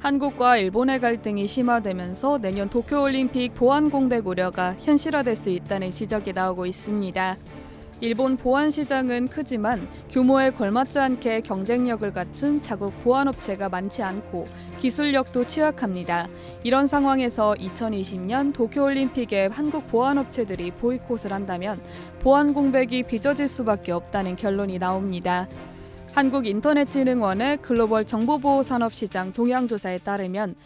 한국과 일본의 갈등이 심화되면서 내년 도쿄올림픽 보안 공백 우려가 현실화될 수 있다는 지적이 나오고 있습니다. 일본 보안 시장은 크지만 규모에 걸맞지 않게 경쟁력을 갖춘 자국 보안업체가 많지 않고 기술력도 취약합니다. 이런 상황에서 2020년 도쿄올림픽에 한국 보안업체들이 보이콧을 한다면 보안 공백이 빚어질 수밖에 없다는 결론이 나옵니다. 한국인터넷진흥원의 글로벌 정보보호산업시장 동향조사에 따르면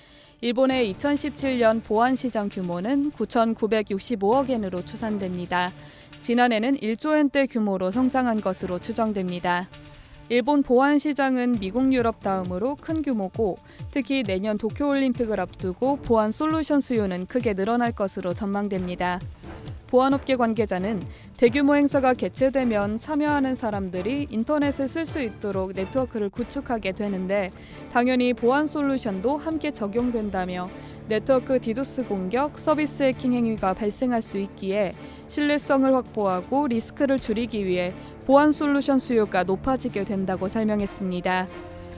일본의 2017년 보안시장 규모는 9,965억 엔으로 추산됩니다. 지난해는 1조 엔대 규모로 성장한 것으로 추정됩니다. 일본 보안 시장은 미국, 유럽 다음으로 큰 규모고 특히 내년 도쿄올림픽을 앞두고 보안 솔루션 수요는 크게 늘어날 것으로 전망됩니다. 보안업계 관계자는 대규모 행사가 개최되면 참여하는 사람들이 인터넷을 쓸 수 있도록 네트워크를 구축하게 되는데 당연히 보안 솔루션도 함께 적용된다며 네트워크 디도스 공격, 서비스 해킹 행위가 발생할 수 있기에 신뢰성을 확보하고 리스크를 줄이기 위해 보안 솔루션 수요가 높아지게 된다고 설명했습니다.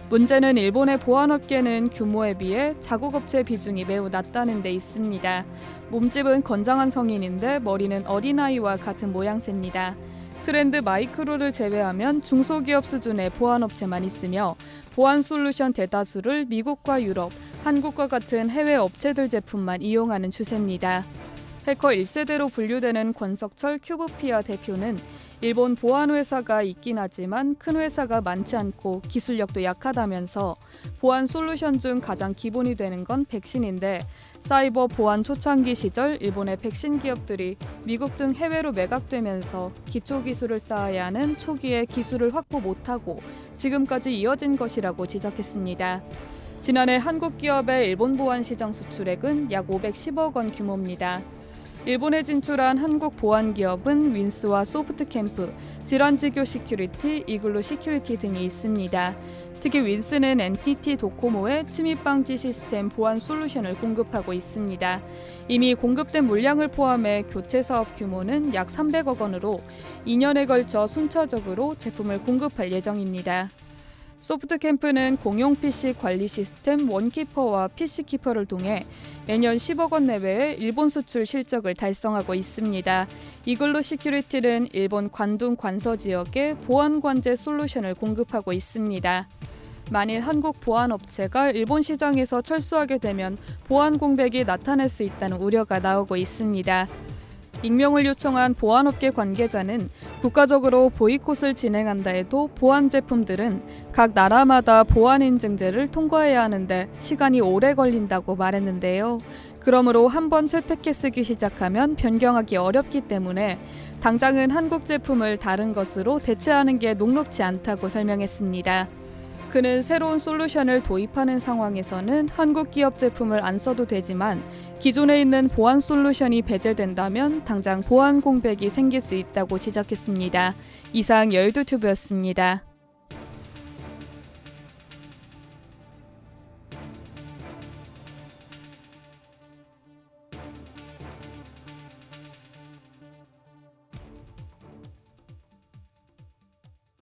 문제는 일본의 보안업계는 규모에 비해 자국업체 비중이 매우 낮다는 데 있습니다. 몸집은 건장한 성인인데 머리는 어린아이와 같은 모양새입니다. 트렌드 마이크로를 제외하면 중소기업 수준의 보안업체만 있으며 보안 솔루션 대다수를 미국과 유럽, 한국과 같은 해외 업체들 제품만 이용하는 추세입니다. 해커 1세대로 분류되는 권석철 큐브피아 대표는 일본 보안 회사가 있긴 하지만 큰 회사가 많지 않고 기술력도 약하다면서 보안 솔루션 중 가장 기본이 되는 건 백신인데 사이버 보안 초창기 시절 일본의 백신 기업들이 미국 등 해외로 매각되면서 기초 기술을 쌓아야 하는 초기에 기술을 확보 못하고 지금까지 이어진 것이라고 지적했습니다. 지난해 한국 기업의 일본 보안 시장 수출액은 약 510억 원 규모입니다. 일본에 진출한 한국 보안 기업은 윈스와 소프트캠프, 질환지교 시큐리티, 이글루 시큐리티 등이 있습니다. 특히 윈스는 NTT 도코모의 침입 방지 시스템 보안 솔루션을 공급하고 있습니다. 이미 공급된 물량을 포함해 교체 사업 규모는 약 300억 원으로 2년에 걸쳐 순차적으로 제품을 공급할 예정입니다. 소프트캠프는 공용 PC 관리 시스템 원키퍼와 PC키퍼를 통해 매년 10억 원 내외의 일본 수출 실적을 달성하고 있습니다. 이글루 시큐리티는 일본 관동 관서 지역에 보안 관제 솔루션을 공급하고 있습니다. 만일 한국 보안업체가 일본 시장에서 철수하게 되면 보안 공백이 나타날 수 있다는 우려가 나오고 있습니다. 익명을 요청한 보안업계 관계자는 국가적으로 보이콧을 진행한다 해도 보안 제품들은 각 나라마다 보안 인증제를 통과해야 하는데 시간이 오래 걸린다고 말했는데요. 그러므로 한번 채택해 쓰기 시작하면 변경하기 어렵기 때문에 당장은 한국 제품을 다른 것으로 대체하는 게 녹록지 않다고 설명했습니다. 그는 새로운 솔루션을 도입하는 상황에서는 한국 기업 제품을 안 써도 되지만 기존에 있는 보안 솔루션이 배제된다면 당장 보안 공백이 생길 수 있다고 지적했습니다. 이상 여의도튜브였습니다.